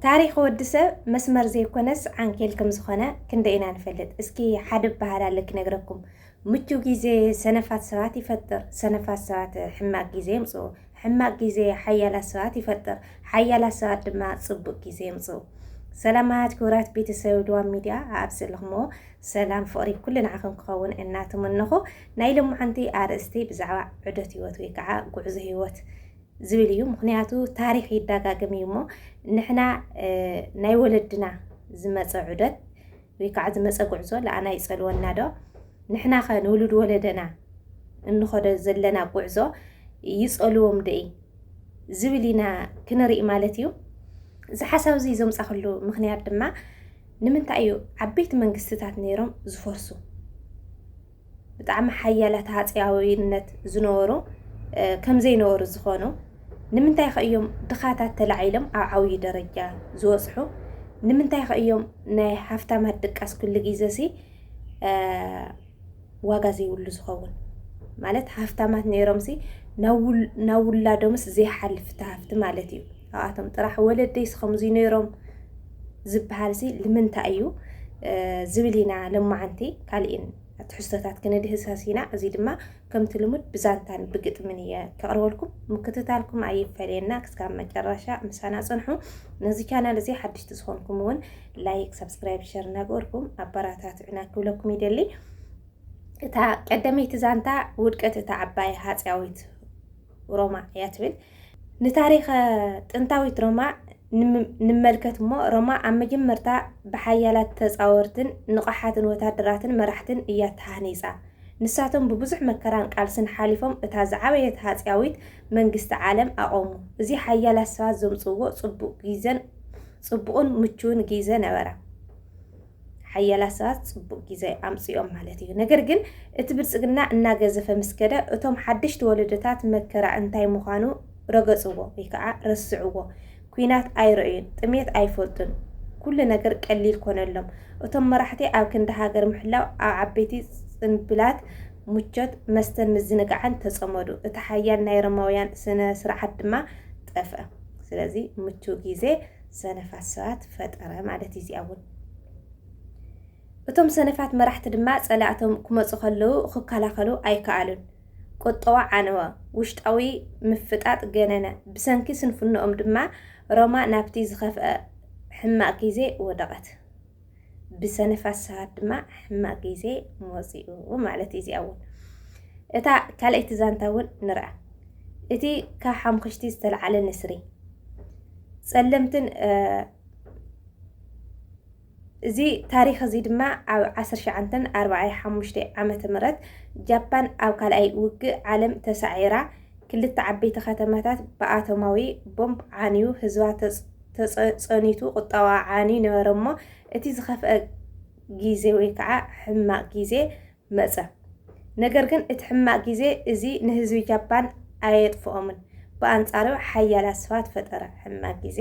ታሪክ ወድሰብ መስመር ዘይኮነስ ዓንኬል ከም ዝኾነ ክንደይና ንፈልጥ። እስኪ ሓደ ባህል አለ ክነግረኩም። ምቹ ጊዜ ሰነፋት ሰባት ይፈጥር፣ ሰነፋት ሰባት ሕማቅ ጊዜ የምጽኡ፣ ሕማቅ ጊዜ ሓያላት ሰባት ይፈጥር፣ ሓያላት ሰባት ድማ ጽቡቅ ጊዜ የምጽኡ። ሰላማት ክብራት ቤተሰብ ድዋን ሚድያ ኣብ ዘለኹምዎ ሰላም ፍቕሪ ኩሉ ንዓኹም ክኸውን እናተመነኹ ናይ ሎሙዓንቲ ኣርእስቲ ብዛዕባ ዑደት ህይወት ወይ ከዓ ጉዕዞ ህይወት ዝብል እዩ። ምክንያቱ ታሪክ ይዳጋገም እዩ እሞ ንሕና ናይ ወለድና ዝመፀ ዑደት ወይ ከዓ ዝመፀ ጉዕዞ ለኣና ይፀልወና ዶ? ንሕና ኸ ንውሉድ ወለደና እንኸዶ ዘለና ጉዕዞ ይፀልዎም ደኢ ዝብል ኢና ክንርኢ ማለት እዩ። እዚ ሓሳብ እዚ ዘምፃኽሉ ምክንያት ድማ ንምንታይ እዩ ዓበይቲ መንግስትታት ነይሮም ዝፈርሱ ብጣዕሚ ሓያላት ሃፀያዊነት ዝነበሩ ከምዘይነበሩ ዝኾኑ ንምንታይ ኸ እዮም ድኻታት ተላዒሎም ኣብ ዓብዪ ደረጃ ዝወፅሑ? ንምንታይ ኸ እዮም ናይ ሃፍታማት ድቃስ ኩሉ ግዜ ሲ ዋጋ ዘይብሉ ዝኸውን? ማለት ሃፍታማት ነይሮም ሲ ናብ ውላዶምስ ዘይሓልፍ ሃፍቲ ማለት እዩ። ኣብኣቶም ጥራሕ ወለደይስ ከምዚ ነይሮም ዝበሃል ሲ ንምንታይ እዩ ዝብል ኢና ሎማዓንቲ ካልእን ትሕዝቶታት ክንድህሰስ ኢና። እዚ ድማ ከምቲ ልሙድ ብዛንታን ብግጥምን እየ ከቕርበልኩም። ምክትታልኩም ኣይፈለየና ክስካብ መጨረሻ ምሳና ፅንሑ። ነዚ ቻናል እዚ ሓድሽቲ ዝኾንኩም እውን ላይክ፣ ሰብስክራይብ፣ ሸር እናገበርኩም ኣበራታትዑና ክብለኩም ይደሊ። እታ ቀዳመይቲ ዛንታ ውድቀት እታ ዓባይ ሃፀያዊት ሮማ እያ ትብል። ንታሪክ ጥንታዊት ሮማ ንመልከት እሞ ሮማ ኣብ መጀመርታ ብሓያላት ተፃወርትን ንቑሓትን ወታደራትን መራሕትን እያ ተሃኒፃ። ንሳቶም ብብዙሕ መከራን ቃልስን ሓሊፎም እታ ዝዓበየት ሃፀያዊት መንግስቲ ዓለም ኣቆሙ። እዚ ሓያላት ሰባት ዘምፅዎ ፅቡቕን ምቹውን ጊዜ ነበረ። ሓያላት ሰባት ፅቡቅ ጊዜ ኣምፅኦም ማለት እዩ። ነገር ግን እቲ ብልፅግና እናገዘፈ ምስከደ እቶም ሓድሽቲ ወለደታት መከራ እንታይ ምዃኑ ረገፅዎ ወይ ከዓ ረስዕዎ። ኩናት ኣይረእዩን፣ ጥሜት ኣይፈልጡን፣ ኩሉ ነገር ቀሊል ኮነሎም። እቶም መራሕቲ ኣብ ክንዲ ሃገር ምሕላው ኣብ ዓበይቲ ፅንብላት ሙቾት መስተን ምዝንጋዕን ተፀመዱ። እቲ ሓያል ናይ ሮማውያን ስነ ስርዓት ድማ ጠፍአ። ስለዚ ምቹ ጊዜ ሰነፋት ሰባት ፈጠረ ማለት እዩ። እዚኣ እውን እቶም ሰነፋት መራሕቲ ድማ ፀላእቶም ክመፁ ከለዉ ክከላኸሉ ኣይከኣሉን። ቁጠዋ ዓነወ፣ ውሽጣዊ ምፍጣጥ ገነነ። ብሰንኪ ስንፍንኦም ድማ ሮማ ናብቲ ዝኸፍአ ሕማቅ ጊዜ ወደቐት። ብሰነፋት ሰባት ድማ ሕማቅ ጊዜ መፂኡ ማለት እዩ። እዚኣ እውን እታ ካልአይቲ ዛንታ እውን ንርአ። እቲ ካብ ሓሙኽሽቲ ዝተለዓለ ንስሪ ፀለምትን እዚ ታሪክ እዚ ድማ ኣብ 1945 ዓመተ ምህረት ጃፓን ኣብ ካልኣይ ውግእ ዓለም ተሳዒራ ክልተ ዓበይቲ ከተማታት ብኣቶማዊ ቦምብ ዓንዩ ህዝባ ተፀኒቱ ቁጠባ ዓንዩ ነበረ እሞ እቲ ዝኸፍአ ጊዜ ወይ ከዓ ሕማቅ ጊዜ መፀ። ነገር ግን እቲ ሕማቅ ጊዜ እዚ ንህዝቢ ጃፓን ኣየጥፍኦምን። ብኣንጻሩ ሓያላት ሰባት ፈጠረ። ሕማቅ ጊዜ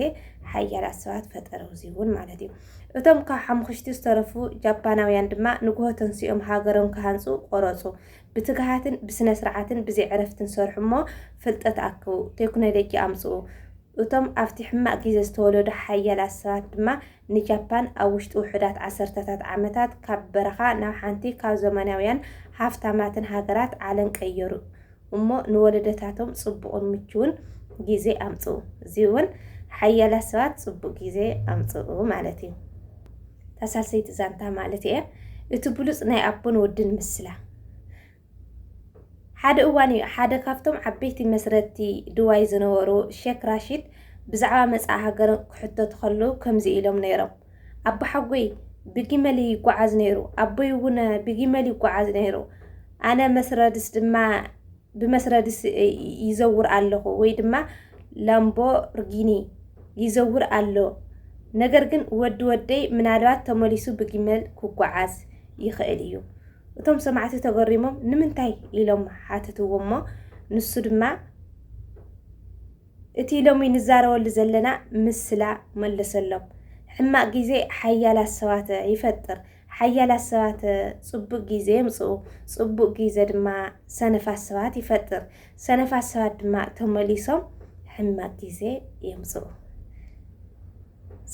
ሓያላት ሰባት ፈጠረ እዚ እውን ማለት እዩ። እቶም ካብ ሓሙኽሽቲ ዝተረፉ ጃፓናውያን ድማ ንግሆ ተንሲኦም ሃገሮም ክሃንፁ ቆረፁ። ብትግሃትን ብስነ ስርዓትን ብዘይዕረፍትን ሰርሑ እሞ ፍልጠት ኣክቡ፣ ቴክኖሎጂ ኣምፅኡ። እቶም ኣብቲ ሕማቅ ጊዜ ዝተወለዱ ሓያላት ሰባት ድማ ንጃፓን ኣብ ውሽጢ ውሕዳት ዓሰርተታት ዓመታት ካብ በረኻ ናብ ሓንቲ ካብ ዘመናውያን ሃፍታማትን ሃገራት ዓለም ቀየሩ እሞ ንወለደታቶም ፅቡቕን ምቹውን ጊዜ ኣምፅኡ። እዚ እውን ሓያላት ሰባት ፅቡቅ ጊዜ ኣምፅኡ ማለት እዩ። ተሳልሰይቲ ዛንታ ማለት እየ። እቲ ብሉፅ ናይ ኣቦን ወድን ምስላ ሓደ እዋን እዩ። ሓደ ካብቶም ዓበይቲ መስረቲ ድዋይ ዝነበሩ ሼክ ራሺድ ብዛዕባ መፃኢ ሃገር ክሕተቱ ከለዉ ከምዚ ኢሎም ነይሮም። ኣቦ ሓጎይ ብጊመል ይጓዓዝ ነይሩ፣ ኣቦይ እውን ብጊመል ይጓዓዝ ነይሩ። ኣነ መስረድስ ድማ ብመስረድስ ይዘውር ኣለኹ ወይ ድማ ላምቦርጊኒ ይዘውር ኣሎ። ነገር ግን ወዲ ወደይ ምናልባት ተመሊሱ ብጊመል ክጓዓዝ ይኽእል እዩ። እቶም ሰማዕቲ ተገሪሞም ንምንታይ ኢሎም ሓተትዎ እሞ ንሱ ድማ እቲ ሎሚ ንዛረበሉ ዘለና ምስላ መለሰሎም። ሕማቅ ጊዜ ሓያላት ሰባት ይፈጥር፣ ሓያላት ሰባት ፅቡቅ ጊዜ የምፅኡ፣ ፅቡቅ ጊዜ ድማ ሰነፋት ሰባት ይፈጥር፣ ሰነፋት ሰባት ድማ ተመሊሶም ሕማቅ ጊዜ የምፅኡ።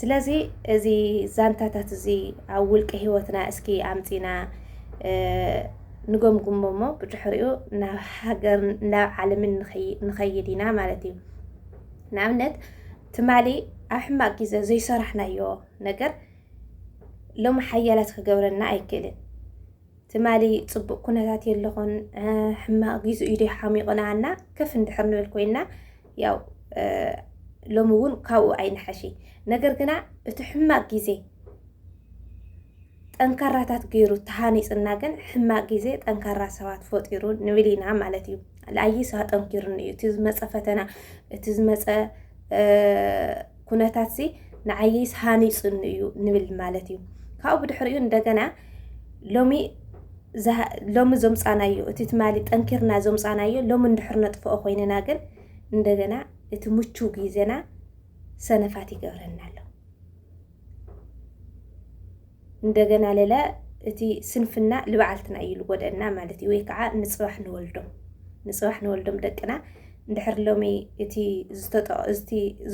ስለዚህ እዚ ዛንታታት እዚ ኣብ ውልቀ ህይወትና እስኪ ኣምፂና ንገምግሞ እሞ ብድሕሪኡ ናብ ሃገር ናብ ዓለምን ንኸይድ ኢና ማለት እዩ። ንኣብነት ትማሊ ኣብ ሕማቅ ግዜ ዘይሰራሕናዮ ነገር ሎሚ ሓያላት ክገብረና ኣይክእልን። ትማሊ ፅቡቅ ኩነታት የለኹን ሕማቅ ግዜ እዩ ሓሚቑናና ከፍ እንድሕር ንብል ኮይና ያው ሎሚ እውን ካብኡ ኣይንሓሺ ነገር ግና እቲ ሕማቅ ግዜ ጠንካራታት ገይሩ ተሃኒፅና ግን ሕማቅ ግዜ ጠንካራ ሰባት ፈጢሩ ንብል ኢና ማለት እዩ። ለኣይ ሰባት ጠንኪሩን እዩ እቲ ዝመፀ ፈተና እቲ ዝመፀ ኩነታት ሲ ንዓየስ ሃኒፁን እዩ ንብል ማለት እዩ። ካብኡ ብድሕሪኡ እንደገና ሎሚ ዘምፃናዮ እቲ ትማሊ ጠንኪርና ዘምፃናዮ ሎሚ እንድሕር ነጥፍኦ ኮይንና ግን እንደገና እቲ ምቹው ግዜና ሰነፋት ይገብረና ኣሎ። እንደገና ሌላ እቲ ስንፍና ልበዓልትና እዩ ልጎደና ማለት እዩ። ወይ ከዓ ንፅባሕ ንወልዶም ደቅና እንድሕር ሎሚ እቲ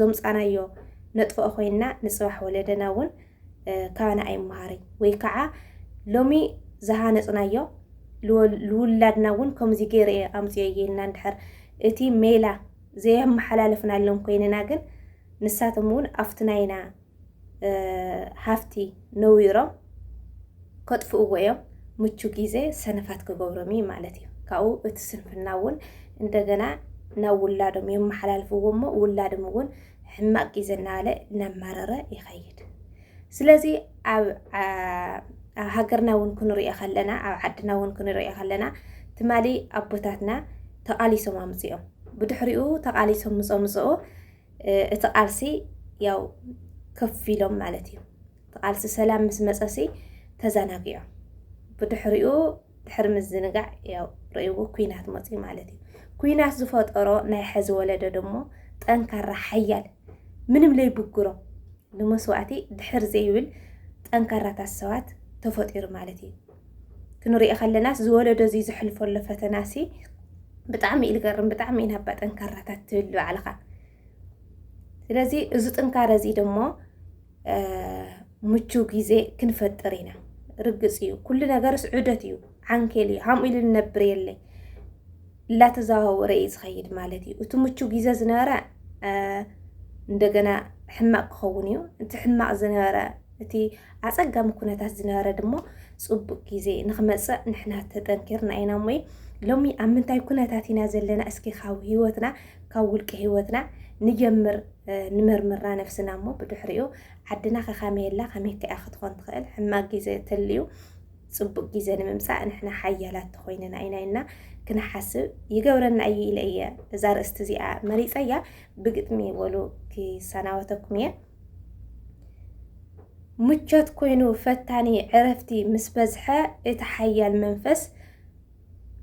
ዘምፃናዮ ነጥፍኦ ኮይንና ንፅባሕ ወለደና እውን ካባና ኣይመሃሪ ወይ ከዓ ሎሚ ዝሃነፅናዮ ልውላድና እውን ከምዚ ገይረ ኣምፅዮ እየልና እንድሕር እቲ ሜላ ዘየመሓላለፍናሎም ኮይንና ግን ንሳቶም እውን ኣብቲ ናይና ሃፍቲ ነዊሮም ከጥፍእዎ እዮም ምቹ ግዜ ሰነፋት ክገብሮም ማለት እዩ። ካብኡ እቲ ስንፍና እውን እንደገና ናብ ውላዶም የመሓላልፍዎ እሞ ውላዶም እውን ሕማቅ ግዜ እናበለ እናማረረ ይኸይድ። ስለዚ ኣብ ሃገርና እውን ክንሪኦ ከለና ኣብ ዓድና እውን ክንሪኦ ከለና ትማሊ ኣቦታትና ተቃሊሶም ኣምፅኦም ብድሕሪኡ ተቃሊሶም ምፅኡ እቲ ቃልሲ ያው ከፍ ኢሎም ማለት እዩ። ተቃልሲ ሰላም ምስ መፀሲ ተዘናጊዖም ብድሕሪኡ ድሕሪ ምዝንጋዕ ያው ርእይዎ ኩናት መፅኡ ማለት እዩ። ኩናት ዝፈጠሮ ናይ ሕዚ ወለዶ ደሞ ጠንካራ ሓያል ምንም ለይብግሮ ንመስዋዕቲ ድሕር ዘይብል ጠንካራታት ሰባት ተፈጢሩ ማለት እዩ። ክንሪኦ ከለናስ ዝወለዶ እዚ ዝሕልፈሎ ፈተናሲ ብጣዕሚ እዩ ዝገርም ብጣዕሚ ኢና ባ ጠንካራታት ትብል ባዕልኻ። ስለዚ እዚ ጥንካረ እዚ ደሞ ምቹው ግዜ ክንፈጥር ኢና ርግፅ እዩ። ኩሉ ነገርስ ዑደት እዩ ዓንኬል እዩ ሃምኡ ኢሉ ንነብር የለይ እናተዘዋወረ እዩ ዝኸይድ ማለት እዩ። እቲ ምቹው ግዜ ዝነበረ እንደገና ሕማቅ ክኸውን እዩ። እቲ ሕማቅ ዝነበረ እቲ ኣፀጋሚ ኩነታት ዝነበረ ድሞ ፅቡቅ ግዜ ንክመፅእ ንሕና ተጠንኪርና ኢና ሞይ ሎሚ ኣብ ምንታይ ኩነታት ኢና ዘለና እስኪ ካብ ህይወትና ካብ ውልቂ ህይወትና ንጀምር ንመርምራ ነፍስና እሞ ብድሕሪኡ ዓድና ከመየላ ከመይ ከኣ ክትኾን ትኽእል ሕማቅ ግዜ ተልዩ ፅቡቅ ግዜ ንምምፃእ ንሕና ሓያላት ተኮይንና ኢና ኢልና ክንሓስብ ይገብረና እዩ ኢለ እየ እዛ ርእስቲ እዚኣ መሪፀ እያ ብግጥሚ ወሉ ክሰናበተኩም እየ። ምቾት ኮይኑ ፈታኒ ዕረፍቲ ምስ በዝሐ እቲ ሓያል መንፈስ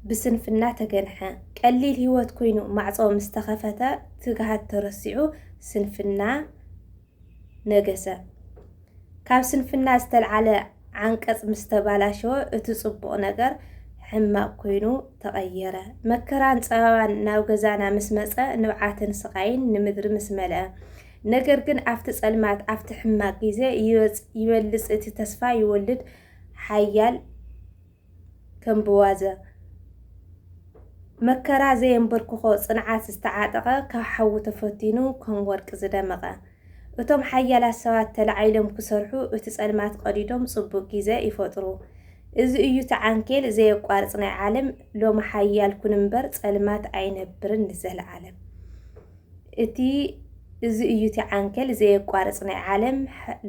ብስንፍና ተገንሐ ቀሊል ህይወት ኮይኑ ማዕፆ ምስ ተኸፈተ ትግሃት ተረሲዑ ስንፍና ነገሰ ካብ ስንፍና ዝተልዓለ ዓንቀፅ ምስ ተባላሸወ እቲ ፅቡቅ ነገር ሕማቅ ኮይኑ ተቐየረ መከራን ፀበባን ናብ ገዛና ምስ መፀ ንብዓትን ስቃይን ንምድሪ ምስ መልአ ነገር ግን ኣብቲ ፀልማት ኣብቲ ሕማቅ ግዜ ይበልፅ እቲ ተስፋ ይወልድ ሓያል ከም ብዋዘ መከራ ዘየንበርክኾ ፅንዓት ዝተዓጠቐ ካብ ሓዊ ተፈቲኑ ከም ወርቂ ዝደመቐ እቶም ሓያላት ሰባት ተላዒሎም ክሰርሑ እቲ ፀልማት ቀዲዶም ፅቡቅ ግዜ ይፈጥሩ እዚ እዩ ተዓንኬል ዘየቋርፅ ናይ ዓለም ሎሚ ሓያል ኩን እምበር ፀልማት ኣይነብርን ንዘለዓለም እዚ እዩ ተዓንኬል ዘየቋርፅ ናይ ዓለም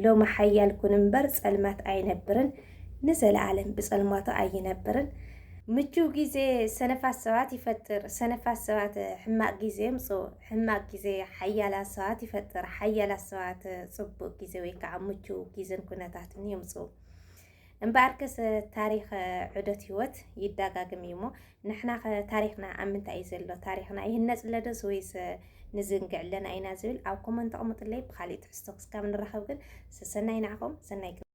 ሎሚ ሓያል ኩን እምበር ፀልማት ኣይነብርን ንዘለዓለም ብፀልማቱ ኣይነብርን። ምቹው ግዜ ሰነፋት ሰባት ይፈጥር ሰነፋት ሰባት ሕማቅ ግዜ ምፅኡ ሕማቅ ግዜ ሓያላት ሰባት ይፈጥር ሓያላት ሰባት ፅቡቅ ግዜ ወይ ከዓ ምቹው ግዜን ኩነታትን የምፅኡ። እምበኣርከስ ታሪክ ዑደት ህይወት ይደጋግም እዩ ሞ ንሕና ታሪክና ኣብ ምንታይ እዩ ዘሎ ታሪክና ይህነፅ ለደስ ወይስ ንዝንግዕ ኣለና ኢና ዝብል ኣብ ኮመንት ኣቕምጡለይ ብካሊእ ትሕዝቶ ክስካብ ንራኸብ ግን ሰናይ ንዓኹም ሰናይ